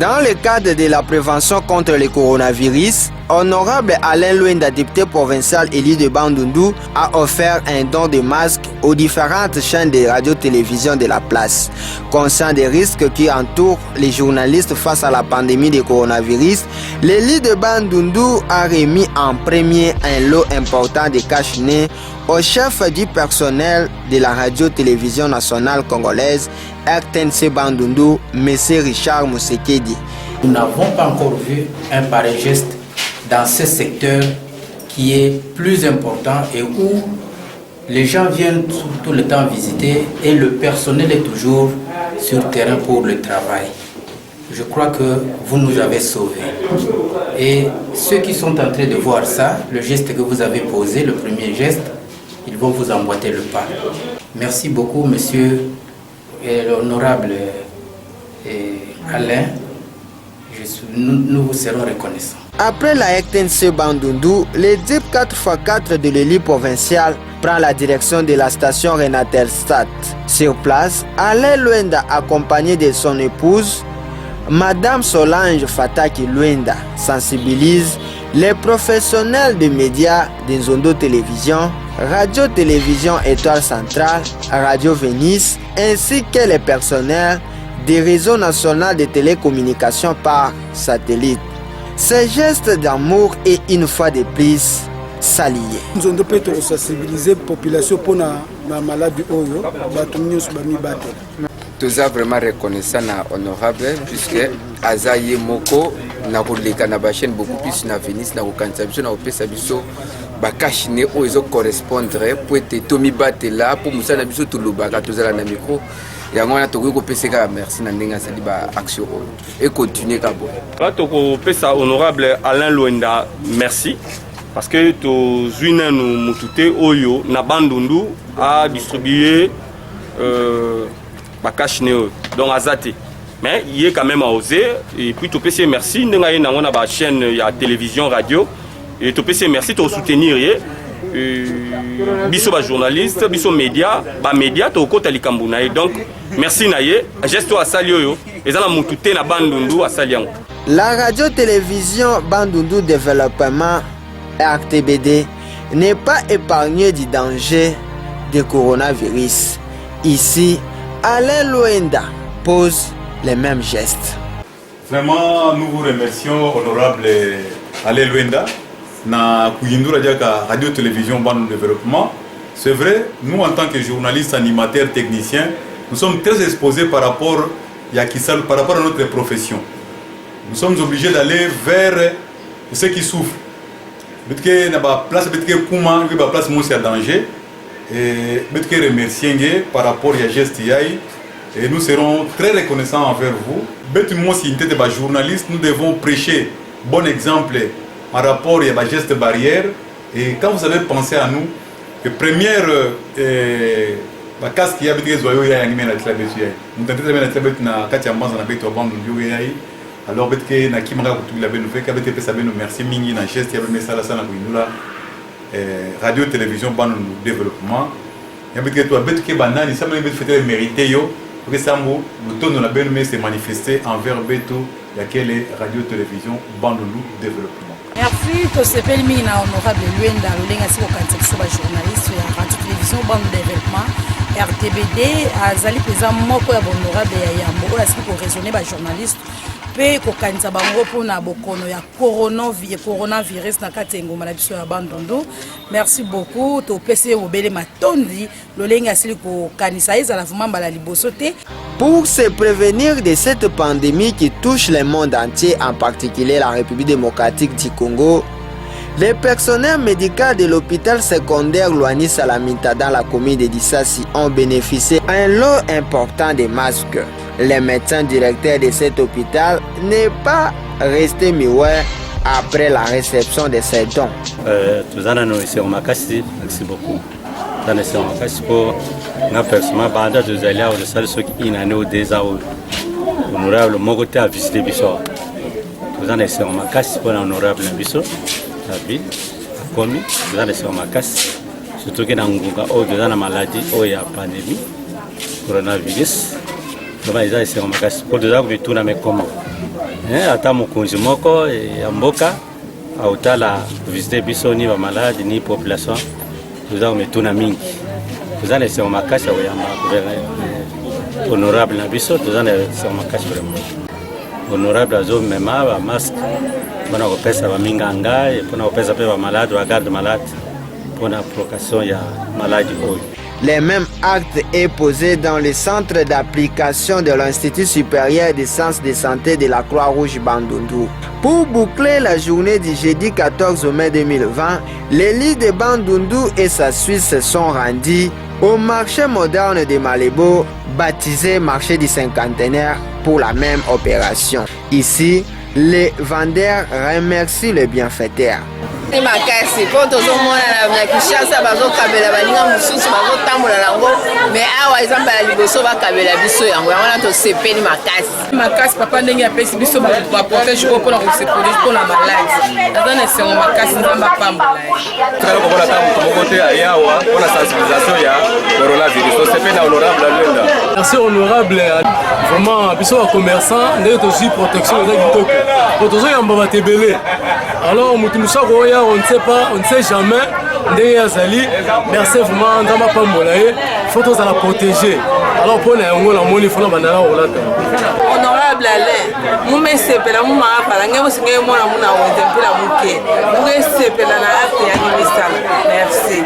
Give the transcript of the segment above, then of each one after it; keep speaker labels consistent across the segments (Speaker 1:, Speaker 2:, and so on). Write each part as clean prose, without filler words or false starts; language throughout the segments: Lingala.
Speaker 1: Dans le cadre de la prévention contre le coronavirus, Honorable Alain Luenda, député provincial élu de Bandundu, a offert un don de masques aux différentes chaînes de radio-télévision de la place. Conscient des risques qui entourent les journalistes face à la pandémie de coronavirus, l'élu de Bandundu a remis en premier un lot important de cache-nez au chef du personnel de la radio-télévision nationale congolaise RTNC Bandundu, M. Richard Moussekedi.
Speaker 2: Nous n'avons pas encore vu un pareil geste dans ce secteur qui est plus important et où les gens viennent tout le temps visiter et le personnel est toujours sur terrain pour le travail. Je crois que vous nous avez sauvés. Et ceux qui sont en train de voir ça, le geste que vous avez posé, le premier geste, ils vont vous emboîter le pas. Merci beaucoup, monsieur l'honorable Alain. Nous vous serons reconnaissants.
Speaker 1: Après la RTNC Bandundu, le DIP 4x4 de l'élu provincial prend la direction de la station Renatelstad. Sur place, Alain Luenda, accompagné de son épouse, Madame Solange Fataki Luenda, sensibilise les professionnels des médias de Nzondo Télévision, Radio-Télévision Étoile Centrale, Radio Vénice, ainsi que les personnels des réseaux nationaux de télécommunications par satellite. Ce geste d'amour est une fois de plus salué.
Speaker 3: Nous devons sensibiliser la population pour la maladie. Nous
Speaker 4: sommes vraiment reconnaissants à honorable puisque Azaye Moko na koleka na chaîne beaucoup plus na Venise na kokanisa na opesa biso bakashine oyo correspondre pour être Tommy Batela pour musana biso tulubaka tozala na micro. Merci na ndenge asali ba action et continuer kabo.
Speaker 5: Toko pesa honorable Alain Luenda merci parce que to zuina nous mutute oyo na Bandundu a distribué ba cash neo donc azate mais il est quand même osé et puis to pesa merci ndenge na ngona ba chaîne ya télévision radio et to pesa merci to soutenir biso ba journaliste biso média ba média to kota likambuna et donc merci naye gesto asali oyo ezala mutute na Bandundu asali yango.
Speaker 1: La radio-télévision Bandundu Développement RTBD n'est pas épargnée du danger du coronavirus. Ici, Alain Luenda pose les mêmes gestes.
Speaker 6: Vraiment, nous vous remercions, honorable Alain Luenda, na kuyindura diaka radio-télévision Bandundu Développement. C'est vrai, nous en tant que journalistes, animateurs, techniciens, nous sommes très exposés par rapport à notre profession. Nous sommes obligés d'aller vers ceux qui souffrent. Parce que na ba place kuma ba place mo c'est danger et parce que remercier par rapport à geste yai et nous serons très reconnaissants envers vous. Bet moi si était ba journaliste, nous devons prêcher bon exemple par rapport à geste barrière et quand vous avez pensé à nous, le première ba casque ya bitre zoyo ya ngime na tlabetu ya nous tenter na tlabetu na kati ya mbanza na beto bandu ndio ya alors betke na kimaka kutula beno feka bete pesa beno merci mingi na geste ya beno sala sana kuinula radio télévision Bandundu Développement ya betke to betke banani ça me bet fete mérité yo parce que ça mo le ton na beno mais c'est manifesté envers beto ya quelle radio télévision Bandundu Développement.
Speaker 7: Merci to sepel mi na honorable Luenda Lulenga siko kanisa ba journaliste ya radio télévision Bandundu Développement RTBD azali pesa moko ya honorable ya yambo oyo asiki ko raisonner ba journaliste pe ko kanisa bango pona bokono ya coronavirus na kati ngoma na biso ya Bandundu. Merci beaucoup to pese obele matondi lolenga asili ko kanisa ezala vraiment bala liboso te.
Speaker 1: Pour se prévenir de cette pandémie qui touche le monde entier, en particulier la République démocratique du Congo, les personnels médicaux de l'hôpital secondaire Loani Salamita dans la commune de Dissassi ont bénéficié d'un lot important de masques. Le médecin directeur de cet hôpital n'est pas resté muet après la réception de ces dons.
Speaker 8: Merci beaucoup. Pour na personnellement banda de aller au salle ce qui inane au déjà honorable mogote à visiter biso. Vous en êtes ma casse pour honorable biso la ville commis vous en êtes ma casse surtout que dans ngunga au de la maladie au ya pandémie coronavirus donc eza esengo makasi mpo toza komituna me comment ata mokonzi moko ya mboka autala visite biso ni bamalade ni population toza komituna mingi toza na esengo makasi ya koyamba honorable na biso toza na esengo makasi vraiment honorable azomema bamaske mpona kopesa baminganga mpona kopesa mpe bamalade bagarde malade mpona provocation ya maladi oyo.
Speaker 1: Les mêmes actes est posé dans le centre d'application de l'Institut supérieur des sciences de santé de la Croix-Rouge Bandundu. Pour boucler la journée du jeudi 14 mai 2020, l'élite de Bandundu et sa Suisse se sont rendus au marché moderne de Malébo, baptisé marché du cinquantenaire, pour la même opération. Ici, les vendeurs remercient le bienfaiteur.
Speaker 9: makasi po tozomona na Kinshasa bazokabela baninga mosusu bazotambola nango mais awa eza mbala liboso bakabela biso yango wana tosepeli makasi
Speaker 7: papa ndenge apesi biso baprotège oyo mpona kosekurite mpona maladi aza na esengo makasi nzambe apambola
Speaker 5: tukala kokola ta moto moko te ayawa mpona sensibilisation ya coronavirus tosepeli na honorable Lwenda.
Speaker 10: Merci honorable, vraiment biso ba commerçant ndenge tozwi protection eza kitoko po tozoyamba batebele alors motu mosusu oya on ne sait jamais ndenge azali merci vraiment nzambe apambola ye faut tozala protéger alors mpona yango namoni fona bandala kolata
Speaker 9: honorable ale mumesepela mumaafala nge musinge mona muna wenze mpela muke mukesepela na acte ya ministère. Merci.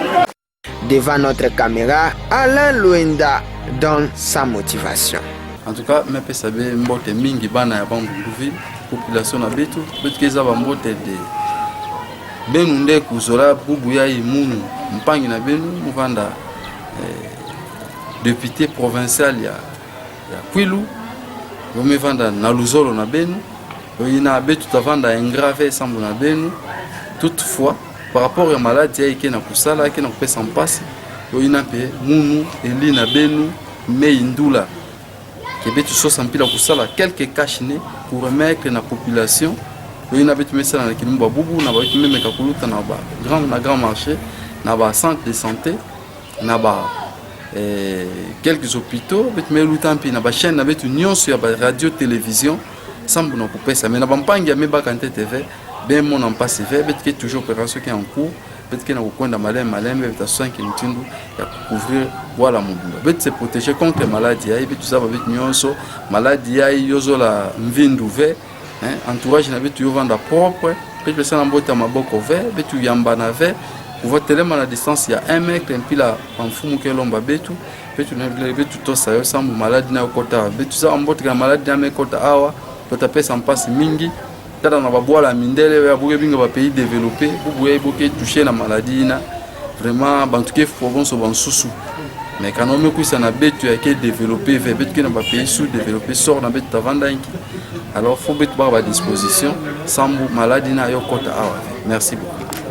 Speaker 1: Devant notre caméra, Alain Lwenda donne sa motivation.
Speaker 11: En tout cas, je peux savoir que mingi bana ya Bandundu population na betu eza bambote de benu nde kuzola bubu ya imunu mpangi na benu muvanda député provincial ya Kwilu vomevanda na Luzolo na benu oyina betu tavanda engrave sambo na benu. Toutefois par rapport à maladie eke na kusala eke na kupesa mpasi oyina pe munu eli na benu meindula kebetu sosa mpila kusala quelques cachine pour remettre na population oyina betu mesala na kilumba bubu na betu memeka kuluta na ba grand marché na ba centre de santé na ba quelques hôpitaux betu meluta mpi na ba chaîne na betu nyonso ya ba radio télévision sambu na kupesa mais na bampangi ya meba kante TV ben mon en passe fait betu toujours opération qui est en cours betu na kukwenda malem betu 5 minutes ya couvrir voilà mon boulot betu se protéger contre maladie ya betu ça betu nyonso maladie ya yozola mvindu ve entourage na betu yo vanda propre betu ça na mbota maboko ve betu yamba na ve pouvoir tellement à la distance il y a 1 mètre et puis là en fumu ke lomba betu betu na betu to ça yo sambu maladie na kota betu ça mbota ka maladie na kota awa to pesa mpasi mingi tata na baboala mindele ya buke binga ba pays développé bubuye boke toucher na maladie na vraiment bantuke province bansusu mais quand on me kuisa na betu ya ke développé ve betu na ba pays sous-développé sort na betu tavanda inki alors faut betu ba disposition sambu maladie na yo kota awa. Merci beaucoup.